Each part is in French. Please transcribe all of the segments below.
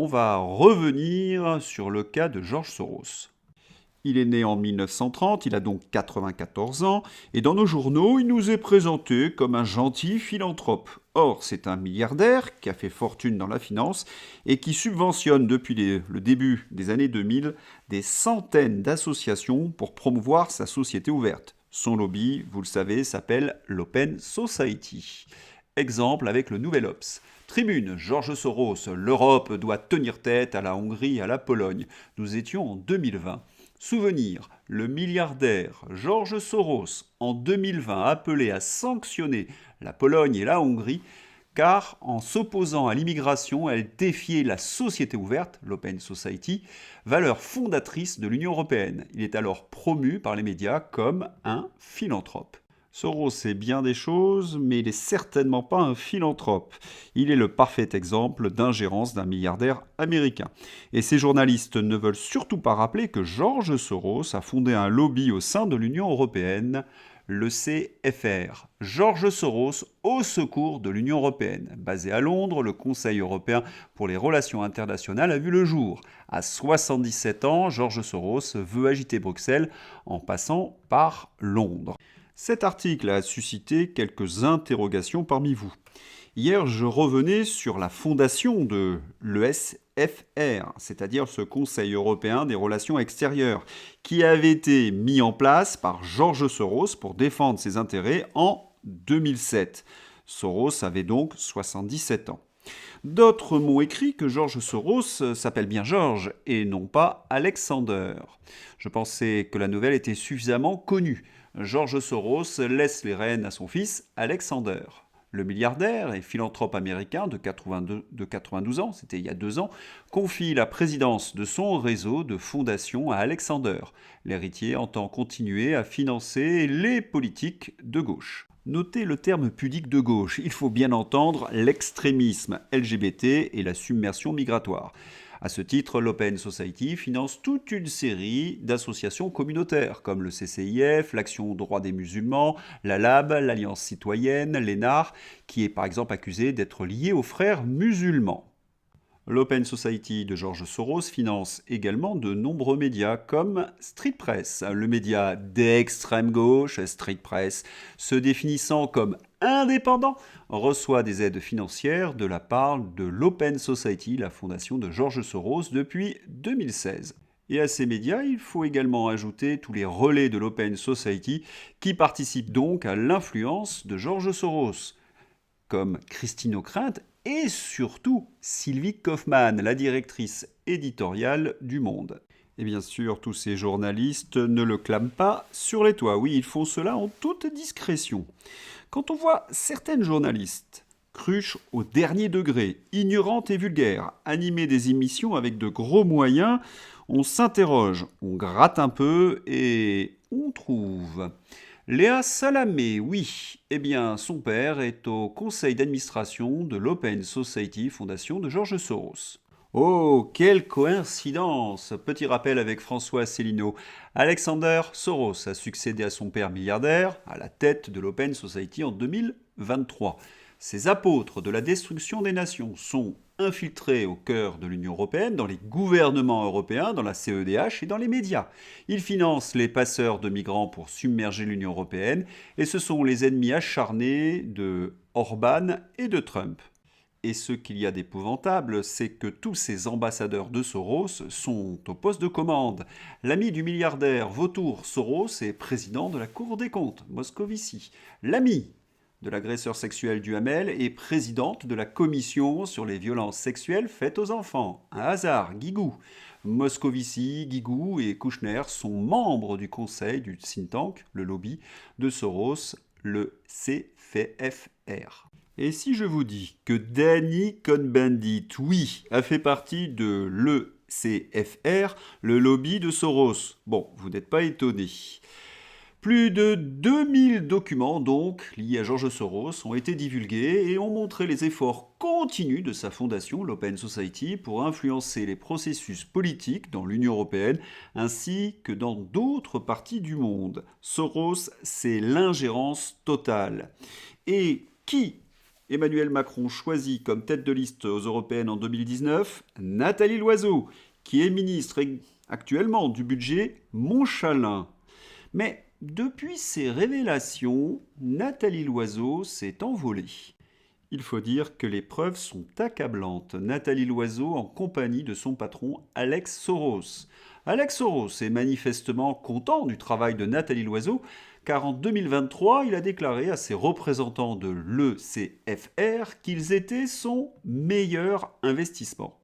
on va revenir sur le cas de George Soros. Il est né en 1930, il a donc 94 ans, et dans nos journaux, il nous est présenté comme un gentil philanthrope. Or, c'est un milliardaire qui a fait fortune dans la finance et qui subventionne depuis le début des années 2000 des centaines d'associations pour promouvoir sa société ouverte. Son lobby, vous le savez, s'appelle l'Open Society. Exemple avec le Nouvel Obs. Tribune, George Soros, l'Europe doit tenir tête à la Hongrie et à la Pologne. Nous étions en 2020. Souvenir, le milliardaire George Soros, en 2020, appelé à sanctionner la Pologne et la Hongrie, car en s'opposant à l'immigration, elle défiait la société ouverte, l'Open Society, valeur fondatrice de l'Union européenne. Il est alors promu par les médias comme un philanthrope. Soros est bien des choses, mais il n'est certainement pas un philanthrope. Il est le parfait exemple d'ingérence d'un milliardaire américain. Et ces journalistes ne veulent surtout pas rappeler que George Soros a fondé un lobby au sein de l'Union européenne, le CFR. George Soros au secours de l'Union européenne. Basé à Londres, le Conseil européen pour les relations internationales a vu le jour. À 77 ans, George Soros veut agiter Bruxelles en passant par Londres. Cet article a suscité quelques interrogations parmi vous. Hier, je revenais sur la fondation de l'ESFR, c'est-à-dire ce Conseil européen des relations extérieures, qui avait été mis en place par George Soros pour défendre ses intérêts en 2007. Soros avait donc 77 ans. D'autres m'ont écrit que George Soros s'appelle bien George et non pas Alexander. Je pensais que la nouvelle était suffisamment connue. George Soros laisse les rênes à son fils Alexander. Le milliardaire et philanthrope américain de 92 ans, c'était il y a 2 ans, confie la présidence de son réseau de fondations à Alexander. L'héritier entend continuer à financer les politiques de gauche. Notez le terme pudique de gauche, il faut bien entendre l'extrémisme LGBT et la submersion migratoire. À ce titre, l'Open Society finance toute une série d'associations communautaires, comme le CCIF, l'Action droit des musulmans, la LAB, l'Alliance citoyenne, l'ENAR, qui est par exemple accusée d'être liée aux frères musulmans. L'Open Society de George Soros finance également de nombreux médias comme Street Press, le média d'extrême gauche, Street Press, se définissant comme indépendant, reçoit des aides financières de la part de l'Open Society, la fondation de George Soros, depuis 2016. Et à ces médias, il faut également ajouter tous les relais de l'Open Society qui participent donc à l'influence de George Soros, comme Christine Ockrent et surtout Sylvie Kaufmann, la directrice éditoriale du Monde. Et bien sûr, tous ces journalistes ne le clament pas sur les toits. Oui, ils font cela en toute discrétion. Quand on voit certaines journalistes, cruches au dernier degré, ignorantes et vulgaires, animer des émissions avec de gros moyens, on s'interroge, on gratte un peu et on trouve. Léa Salamé, oui. Eh bien, son père est au conseil d'administration de l'Open Society, fondation de George Soros. Oh, quelle coïncidence! Petit rappel avec François Asselineau. Alexander Soros a succédé à son père milliardaire à la tête de l'Open Society en 2023. Ces apôtres de la destruction des nations sont infiltrés au cœur de l'Union européenne, dans les gouvernements européens, dans la CEDH et dans les médias. Ils financent les passeurs de migrants pour submerger l'Union européenne et ce sont les ennemis acharnés de Orban et de Trump. Et ce qu'il y a d'épouvantable, c'est que tous ces ambassadeurs de Soros sont au poste de commande. L'ami du milliardaire vautour Soros est président de la Cour des comptes, Moscovici. L'ami de l'agresseur sexuel Duhamel est présidente de la commission sur les violences sexuelles faites aux enfants. Un hasard, Guigou. Moscovici, Guigou et Kouchner sont membres du conseil du think tank, le lobby de Soros, le CFR. Et si je vous dis que Danny Cohn-Bendit, oui, a fait partie de l'ECFR, le lobby de Soros, bon, vous n'êtes pas étonné. Plus de 2000 documents, donc, liés à George Soros, ont été divulgués et ont montré les efforts continus de sa fondation, l'Open Society, pour influencer les processus politiques dans l'Union européenne ainsi que dans d'autres parties du monde. Soros, c'est l'ingérence totale. Et qui Emmanuel Macron choisit comme tête de liste aux européennes en 2019 Nathalie Loiseau, qui est ministre actuellement du budget Montchalin. Mais depuis ces révélations, Nathalie Loiseau s'est envolée. Il faut dire que les preuves sont accablantes. Nathalie Loiseau en compagnie de son patron Alex Soros. Alex Soros est manifestement content du travail de Nathalie Loiseau, car en 2023, il a déclaré à ses représentants de l'ECFR qu'ils étaient son meilleur investissement.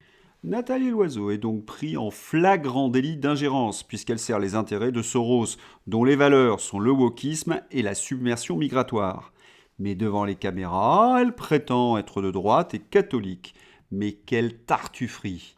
Nathalie Loiseau est donc prise en flagrant délit d'ingérence, puisqu'elle sert les intérêts de Soros, dont les valeurs sont le wokisme et la submersion migratoire. Mais devant les caméras, elle prétend être de droite et catholique. Mais quelle tartufferie!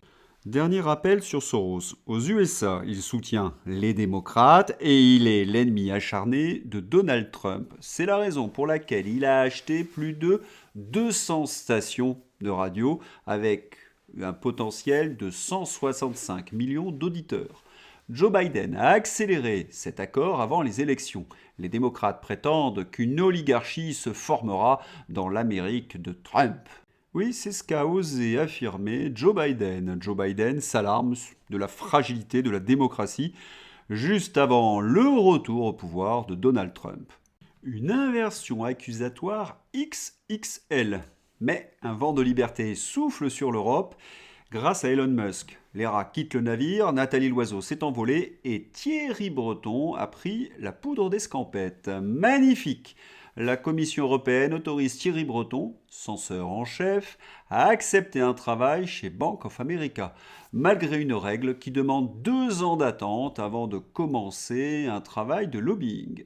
Dernier rappel sur Soros. Aux USA, il soutient les démocrates et il est l'ennemi acharné de Donald Trump. C'est la raison pour laquelle il a acheté plus de 200 stations de radio avec un potentiel de 165 millions d'auditeurs. Joe Biden a accéléré cet accord avant les élections. Les démocrates prétendent qu'une oligarchie se formera dans l'Amérique de Trump. Oui, c'est ce qu'a osé affirmer Joe Biden. Joe Biden s'alarme de la fragilité de la démocratie juste avant le retour au pouvoir de Donald Trump. Une inversion accusatoire XXL. Mais un vent de liberté souffle sur l'Europe grâce à Elon Musk. Les rats quittent le navire, Nathalie Loiseau s'est envolée et Thierry Breton a pris la poudre d'escampette. Magnifique! La Commission européenne autorise Thierry Breton, censeur en chef, à accepter un travail chez Bank of America, malgré une règle qui demande 2 ans d'attente avant de commencer un travail de lobbying.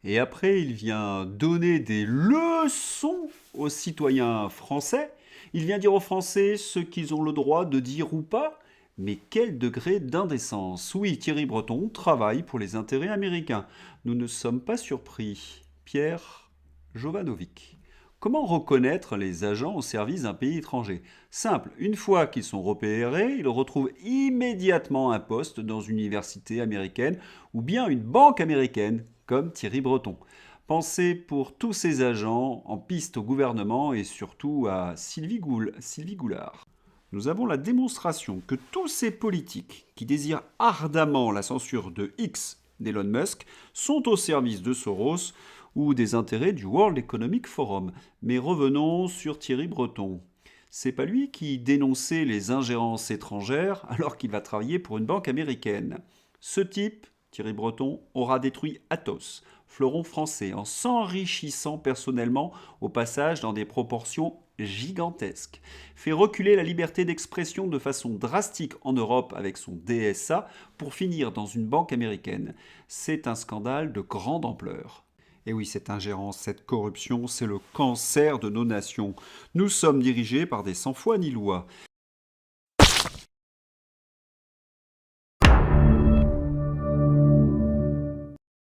Et après, il vient donner des leçons aux citoyens français. Il vient dire aux Français ce qu'ils ont le droit de dire ou pas. Mais quel degré d'indécence! Oui, Thierry Breton travaille pour les intérêts américains. Nous ne sommes pas surpris. Pierre Jovanovic. Comment reconnaître les agents au service d'un pays étranger? Simple, une fois qu'ils sont repérés, ils retrouvent immédiatement un poste dans une université américaine ou bien une banque américaine, comme Thierry Breton. Pensez pour tous ces agents en piste au gouvernement et surtout à Sylvie Goulard. Nous avons la démonstration que tous ces politiques qui désirent ardemment la censure de X d'Elon Musk sont au service de Soros ou des intérêts du World Economic Forum. Mais revenons sur Thierry Breton. C'est pas lui qui dénonçait les ingérences étrangères alors qu'il va travailler pour une banque américaine. Ce type, Thierry Breton, aura détruit Atos, fleuron français, en s'enrichissant personnellement au passage dans des proportions gigantesques. Fait reculer la liberté d'expression de façon drastique en Europe avec son DSA pour finir dans une banque américaine. C'est un scandale de grande ampleur. Et oui, cette ingérence, cette corruption, c'est le cancer de nos nations. Nous sommes dirigés par des sans foi ni loi.